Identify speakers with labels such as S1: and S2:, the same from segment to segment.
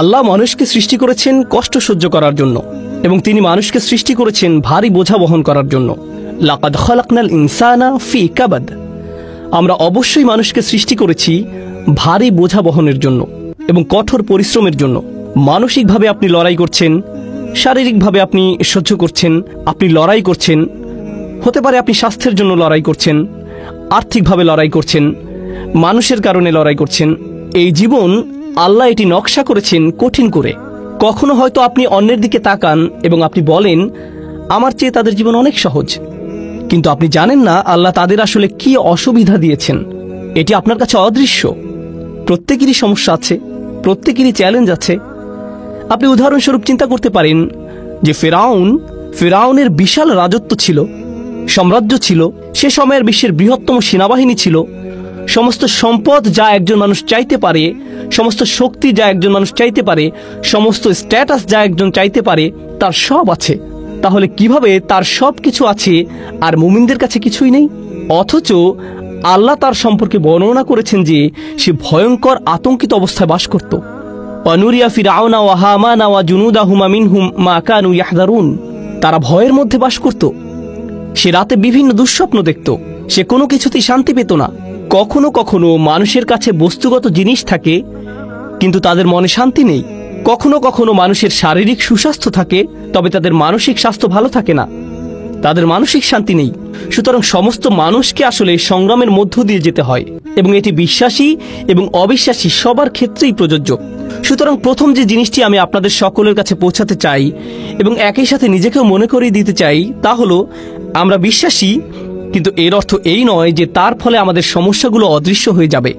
S1: আল্লাহ মানুষকে সৃষ্টি করেছেন কষ্ট সহ্য করার জন্য এবং তিনি মানুষকে সৃষ্টি করেছেন ভারী বোঝা বহন করার জন্য। লাকাদ খালাকনাল ইনসানা ফি কাবাদ। আমরা অবশ্যই মানুষকে সৃষ্টি করেছি ভারী বোঝা বহনের জন্য এবং কঠোর পরিশ্রমের জন্য। মানসিকভাবে আপনি লড়াই করছেন, শারীরিকভাবে আপনি সহ্য করছেন, আপনি লড়াই করছেন। হতে পারে আপনি স্বাস্থ্যের জন্য লড়াই করছেন, আর্থিকভাবে লড়াই করছেন, মানুষের কারণে লড়াই করছেন। এই জীবন আল্লাহ এটি নকশা করেছেন কঠিন করে। কখনো হয়তো আপনি অন্যের দিকে তাকান এবং আপনি বলেন আমার চেয়ে তাদের জীবন অনেক সহজ, কিন্তু আপনি জানেন না আল্লাহ তাদের আসলে কি অসুবিধা দিয়েছেন। এটি আপনার কাছে অদৃশ্য। প্রত্যেকেরই সমস্যা আছে, প্রত্যেকেরই চ্যালেঞ্জ আছে। আপনি উদাহরণস্বরূপ চিন্তা করতে পারেন যে ফেরাউনের বিশাল রাজত্ব ছিল, সাম্রাজ্য ছিল, সে সময়ের বিশ্বের বৃহত্তম সেনাবাহিনী ছিল, সমস্ত সম্পদ যা একজন মানুষ চাইতে পারে, সমস্ত শক্তি যা একজন মানুষ চাইতে পারে, সমস্ত স্ট্যাটাস যা একজন চাইতে পারে, তার সব আছে। তাহলে কিভাবে তার সব কিছু আছে আর মুমিনদের কাছে কিছুই নেই? অথচ আল্লাহ তার সম্পর্কে বর্ণনা করেছেন যে সে ভয়ঙ্কর আতঙ্কিত অবস্থায় বাস করত। অনুরিয়া ফিরাউনা ওয়া হামানা ওয়া জুনুদাহুমা মিনহুম মা কানু ইয়াহযারুন। তারা ভয়ের মধ্যে বাস করত। সে রাতে বিভিন্ন দুঃস্বপ্ন দেখত। সে কোনো কিছুতেই শান্তি পেত না। কখনো কখনো মানুষের কাছে বস্তুগত জিনিস থাকে কিন্তু তাদের মনে শান্তি নেই। কখনো কখনো মানুষের শারীরিক সুস্বাস্থ্য থাকে তবে তাদের মানসিক স্বাস্থ্য ভালো থাকে না, তাদের মানসিক শান্তি নেই। সুতরাং সমস্ত মানুষকে আসলে সংগ্রামের মধ্য দিয়ে যেতে হয় এবং এটি বিশ্বাসী এবং অবিশ্বাসী সবার ক্ষেত্রেই প্রযোজ্য। সুতরাং প্রথম যে জিনিসটি আমি আপনাদের সকলের কাছে পৌঁছাতে চাই এবং একই সাথে নিজেকেও মনে করিয়ে দিতে চাই তা হলো আমরা বিশ্বাসী, কিন্তু এর অর্থ এই নয় যে তার ফলে আমাদের সমস্যাগুলো অদৃশ্য হয়ে যাবে।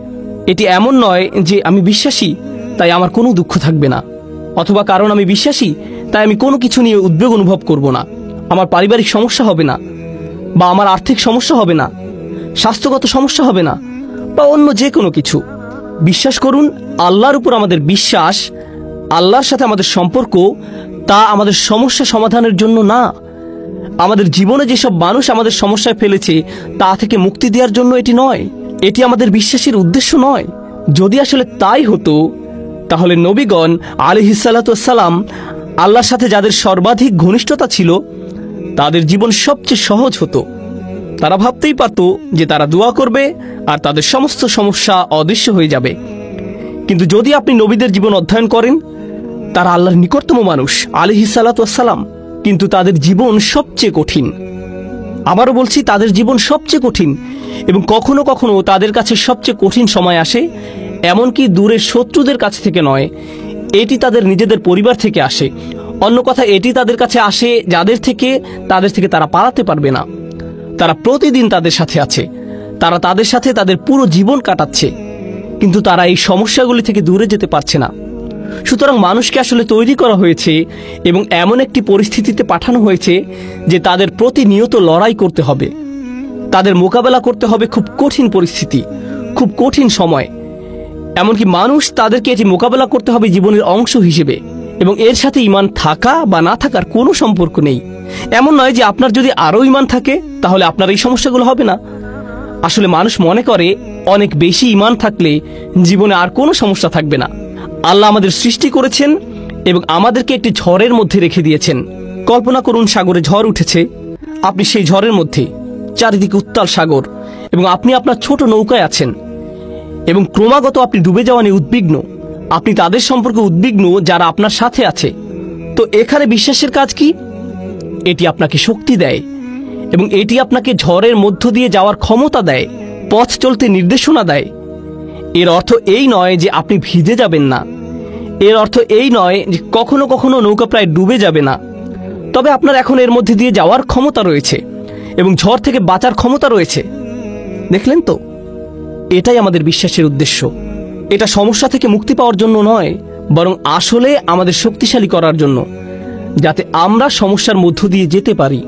S1: এটি এমন নয় যে আমি বিশ্বাসী তাই আমার কোনো দুঃখ থাকবে না, অথবা কারণ আমি বিশ্বাসী তাই আমি কোনো কিছু নিয়ে উদ্বেগ অনুভব করব না। আমার পারিবারিক সমস্যা হবে না, বা আমার আর্থিক সমস্যা হবে না, স্বাস্থ্যগত সমস্যা হবে না, বা অন্য যে কোনো কিছু। বিশ্বাস করুন, আল্লাহর উপর আমাদের বিশ্বাস, আল্লাহর সাথে আমাদের সম্পর্ক, তা আমাদের সমস্যা সমাধানের জন্য না। আমাদের জীবনে যেসব মানুষ আমাদের সমস্যায় ফেলেছে তা থেকে মুক্তি দেওয়ার জন্য এটি নয়। এটি আমাদের বিশ্বাসের উদ্দেশ্য নয়। যদি আসলে তাই হতো তাহলে নবীগণ আলাইহিসসালাতু ওয়াসসালাম আল্লাহর সাথে যাদের সর্বাধিক ঘনিষ্ঠতা ছিল তাদের জীবন সবচেয়ে সহজ হতো। তারা ভাবতেই পারত যে তারা দোয়া করবে আর তাদের সমস্ত সমস্যা অদৃশ্য হয়ে যাবে। কিন্তু যদি আপনি নবীদের জীবন অধ্যয়ন করেন, তারা আল্লাহর নিকটতম মানুষ আলাইহিসসালাতু ওয়াসসালাম, কিন্তু তাদের জীবন সবচেয়ে কঠিন। আবারও বলছি, তাদের জীবন সবচেয়ে কঠিন এবং কখনো কখনো তাদের কাছে সবচেয়ে কঠিন সময় আসে, এমনকি দূরের শত্রুদের কাছ থেকে নয়, এটি তাদের নিজেদের পরিবার থেকে আসে। অন্য কথা, এটি তাদের কাছে আসে যাদের থেকে তারা পালাতে পারবে না। তারা প্রতিদিন তাদের সাথে আছে, তারা তাদের সাথে তাদের পুরো জীবন কাটাচ্ছে, কিন্তু তারা এই সমস্যাগুলি থেকে দূরে যেতে পারছে না। সুতরাং মানুষকে আসলে তৈরি করা হয়েছে এবং এমন একটি পরিস্থিতিতে পাঠানো হয়েছে যে তাদের প্রতিনিয়ত লড়াই করতে হবে, তাদের মোকাবেলা করতে হবে খুব কঠিন পরিস্থিতি, খুব কঠিন সময়। এমনকি মানুষ তাদেরকে এটি মোকাবেলা করতে হবে জীবনের অংশ হিসেবে, এবং এর সাথে ঈমান থাকা বা না থাকার কোনো সম্পর্ক নেই। এমন নয় যে আপনার যদি আরও ঈমান থাকে তাহলে আপনার এই সমস্যাগুলো হবে না। আসলে মানুষ মনে করে অনেক বেশি ঈমান থাকলে জীবনে আর কোনো সমস্যা থাকবে না। আল্লাহ আমাদের সৃষ্টি করেছেন এবং আমাদেরকে একটি ঝড়ের মধ্যে রেখে দিয়েছেন। কল্পনা করুন, সাগরে ঝড় উঠেছে, আপনি সেই ঝড়ের মধ্যে, চারিদিকে উত্তাল সাগর, এবং আপনি আপনার ছোট নৌকায় আছেন এবং ক্রমাগত আপনি ডুবে যাওয়া নিয়ে উদ্বিগ্ন। আপনি তাদের সম্পর্কে উদ্বিগ্ন যারা আপনার সাথে আছে। তো এখানে বিশ্বাসের কাজ কি? এটি আপনাকে শক্তি দেয় এবং এটি আপনাকে ঝড়ের মধ্য দিয়ে যাওয়ার ক্ষমতা দেয়, পথ চলতে নির্দেশনা দেয়। এর অর্থ এই নয় যে আপনি ভিজে যাবেন না, এর অর্থ এই নয় যে কখনো কখনো নৌকা প্রায় ডুবে যাবে না, তবে আপনার এখন এর মধ্যে দিয়ে যাওয়ার ক্ষমতা রয়েছে এবং ঝড় থেকে বাঁচার ক্ষমতা রয়েছে। দেখলেন তো, এটাই আমাদের বিশ্বাসের উদ্দেশ্য। এটা সমস্যা থেকে মুক্তি পাওয়ার জন্য নয়, বরং আসলে আমাদের শক্তিশালী করার জন্য, যাতে আমরা সমস্যার মধ্য দিয়ে যেতে পারি।